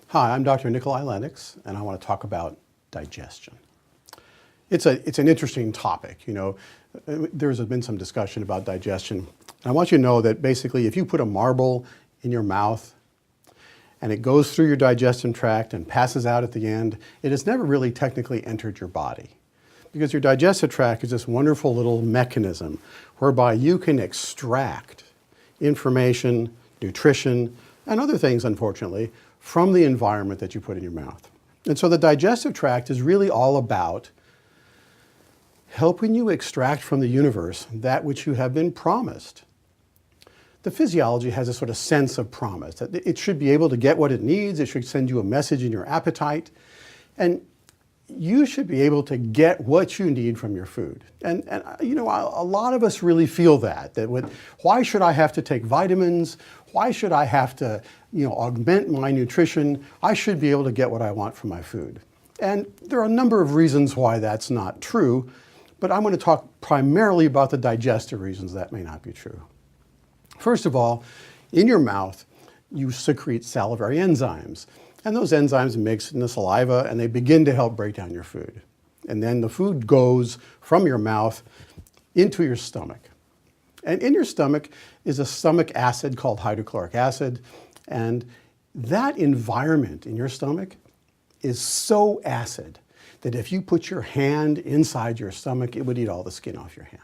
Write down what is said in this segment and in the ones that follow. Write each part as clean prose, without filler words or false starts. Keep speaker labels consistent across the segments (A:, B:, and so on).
A: Hi, I'm Dr. Nicolai Lennox, and I want to talk about digestion. It's an interesting topic. There's been some discussion about digestion. I want you to know that basically if you put a marble in your mouth and it goes through your digestive tract and passes out at the end, it has never really technically entered your body. Because your digestive tract is this wonderful little mechanism whereby you can extract information, nutrition, and other things, unfortunately, from the environment that you put in your mouth. And so the digestive tract is really all about helping you extract from the universe that which you have been promised. The physiology has a sort of sense of promise, that it should be able to get what it needs, it should send you a message in your appetite, and you should be able to get what you need from your food. And a lot of us really feel that why should I have to take vitamins? Why should I have to, augment my nutrition? I should be able to get what I want from my food. And there are a number of reasons why that's not true, but I'm going to talk primarily about the digestive reasons that may not be true. First of all, in your mouth, you secrete salivary enzymes. And those enzymes mix in the saliva and they begin to help break down your food. And then the food goes from your mouth into your stomach. And in your stomach is a stomach acid called hydrochloric acid. And that environment in your stomach is so acid that if you put your hand inside your stomach, it would eat all the skin off your hand.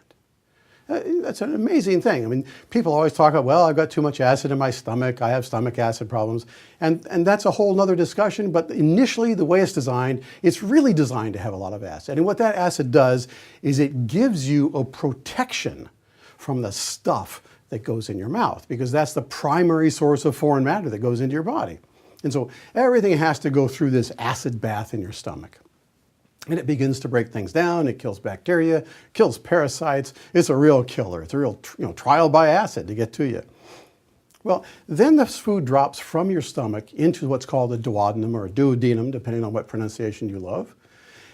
A: That's an amazing thing. I mean, people always talk about, well, I've got too much acid in my stomach, I have stomach acid problems, and that's a whole other discussion, but initially the way it's designed, it's really designed to have a lot of acid. And what that acid does is it gives you a protection from the stuff that goes in your mouth, because that's the primary source of foreign matter that goes into your body. And so everything has to go through this acid bath in your stomach. And it begins to break things down, it kills bacteria, kills parasites. It's a real killer. It's a real trial by acid to get to you. Well, then this food drops from your stomach into what's called a duodenum or a duodenum, depending on what pronunciation you love.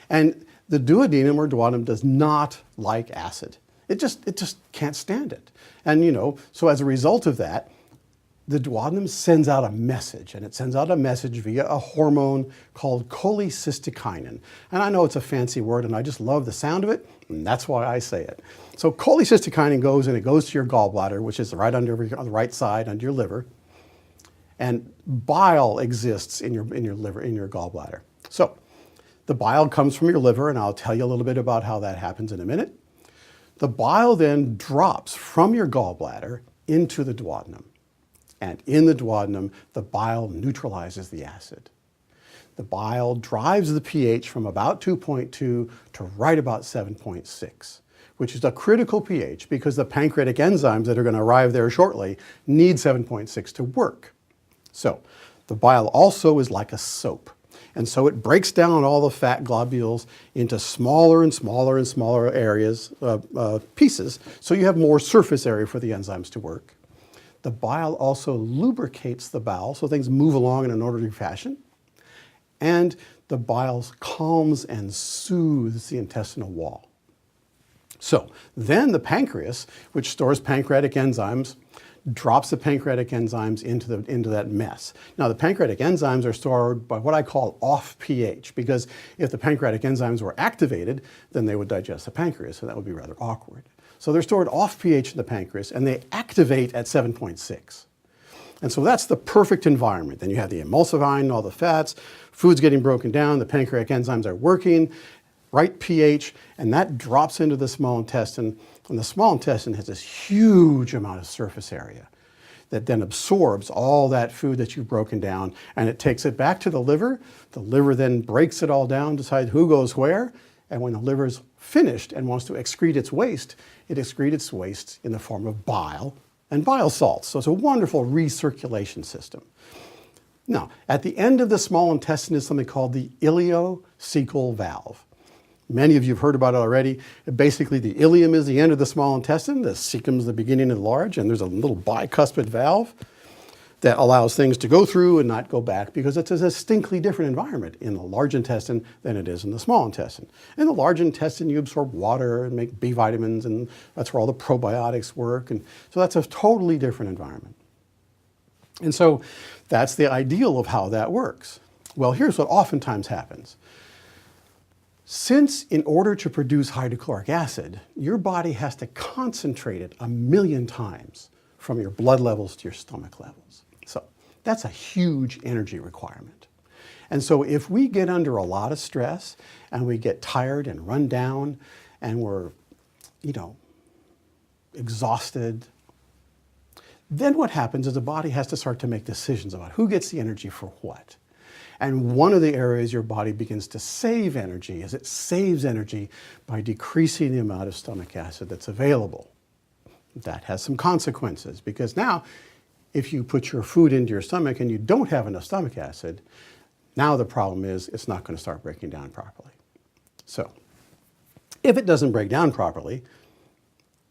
A: And the duodenum or duodenum does not like acid. It just can't stand it. And so as a result of that, the duodenum sends out a message, and it sends out a message via a hormone called cholecystokinin. And I know it's a fancy word, and I just love the sound of it, and that's why I say it. So cholecystokinin goes to your gallbladder, which is right on the right side, under your liver, and bile exists in your liver, in your gallbladder. So the bile comes from your liver, and I'll tell you a little bit about how that happens in a minute. The bile then drops from your gallbladder into the duodenum. And in the duodenum, the bile neutralizes the acid. The bile drives the pH from about 2.2 to right about 7.6, which is a critical pH because the pancreatic enzymes that are going to arrive there shortly need 7.6 to work. So the bile also is like a soap. And so it breaks down all the fat globules into smaller and smaller and smaller areas, pieces, so you have more surface area for the enzymes to work. The bile also lubricates the bowel, so things move along in an orderly fashion. And the bile calms and soothes the intestinal wall. So then the pancreas, which stores pancreatic enzymes, drops the pancreatic enzymes into that mess. Now the pancreatic enzymes are stored by what I call off pH, because if the pancreatic enzymes were activated, then they would digest the pancreas, so that would be rather awkward. So they're stored off pH in the pancreas, and they activate at 7.6. And so that's the perfect environment. Then you have the emulsifying, all the fats, food's getting broken down, the pancreatic enzymes are working, right pH, and that drops into the small intestine. And the small intestine has this huge amount of surface area that then absorbs all that food that you've broken down, and it takes it back to the liver. The liver then breaks it all down, decides who goes where, and when the liver's finished and wants to excrete its waste, it excretes its waste in the form of bile and bile salts. So it's a wonderful recirculation system. Now, at the end of the small intestine is something called the ileocecal valve. Many of you have heard about it already. Basically, the ileum is the end of the small intestine, the cecum is the beginning of the large, and there's a little bicuspid valve that allows things to go through and not go back, because it's a distinctly different environment in the large intestine than it is in the small intestine. In the large intestine, you absorb water and make B vitamins, and that's where all the probiotics work. And so that's a totally different environment. And so That's the ideal of how that works. Well, here's what oftentimes happens. Since in order to produce hydrochloric acid, your body has to concentrate it 1,000,000 times from your blood levels to your stomach levels. So that's a huge energy requirement. And so if we get under a lot of stress and we get tired and run down and we're, exhausted, then what happens is the body has to start to make decisions about who gets the energy for what. And one of the areas your body begins to save energy is it saves energy by decreasing the amount of stomach acid that's available. That has some consequences because now if you put your food into your stomach and you don't have enough stomach acid, now the problem is it's not going to start breaking down properly. So if it doesn't break down properly,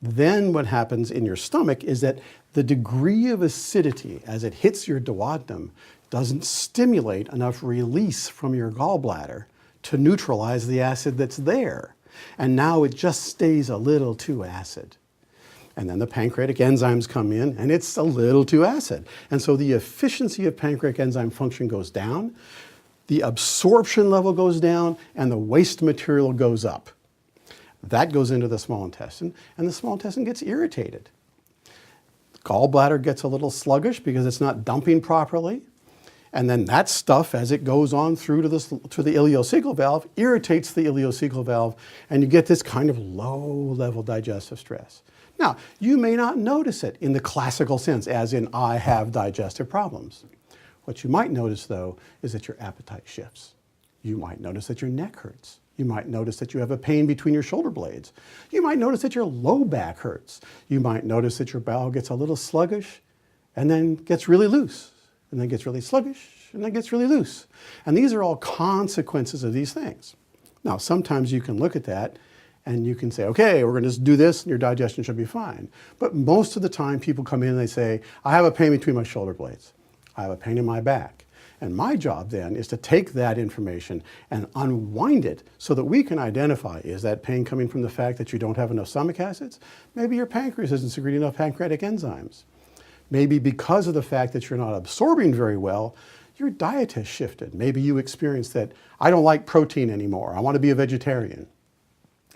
A: then what happens in your stomach is that the degree of acidity as it hits your duodenum doesn't stimulate enough release from your gallbladder to neutralize the acid that's there. And now it just stays a little too acid. And then the pancreatic enzymes come in and it's a little too acid. And so the efficiency of pancreatic enzyme function goes down, the absorption level goes down, and the waste material goes up. That goes into the small intestine, and the small intestine gets irritated. The gallbladder gets a little sluggish because it's not dumping properly. And then that stuff, as it goes on through to the ileocecal valve, irritates the ileocecal valve, and you get this kind of low-level digestive stress. Now, you may not notice it in the classical sense, as in, I have digestive problems. What you might notice, though, is that your appetite shifts. You might notice that your neck hurts. You might notice that you have a pain between your shoulder blades. You might notice that your low back hurts. You might notice that your bowel gets a little sluggish and then gets really loose, and then gets really sluggish, and then gets really loose. And these are all consequences of these things. Now, sometimes you can look at that and you can say, okay, we're going to just do this and your digestion should be fine. But most of the time people come in and they say, I have a pain between my shoulder blades. I have a pain in my back. And my job then is to take that information and unwind it so that we can identify, is that pain coming from the fact that you don't have enough stomach acids? Maybe your pancreas isn't secreting enough pancreatic enzymes. Maybe because of the fact that you're not absorbing very well, your diet has shifted. Maybe you experience that, I don't like protein anymore. I want to be a vegetarian.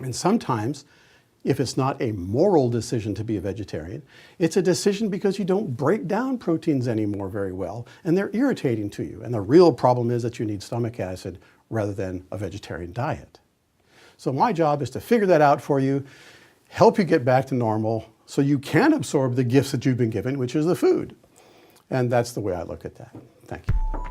A: And sometimes, if it's not a moral decision to be a vegetarian, it's a decision because you don't break down proteins anymore very well, and they're irritating to you. And the real problem is that you need stomach acid rather than a vegetarian diet. So my job is to figure that out for you, help you get back to normal, so you can absorb the gifts that you've been given, which is the food. And that's the way I look at that. Thank you.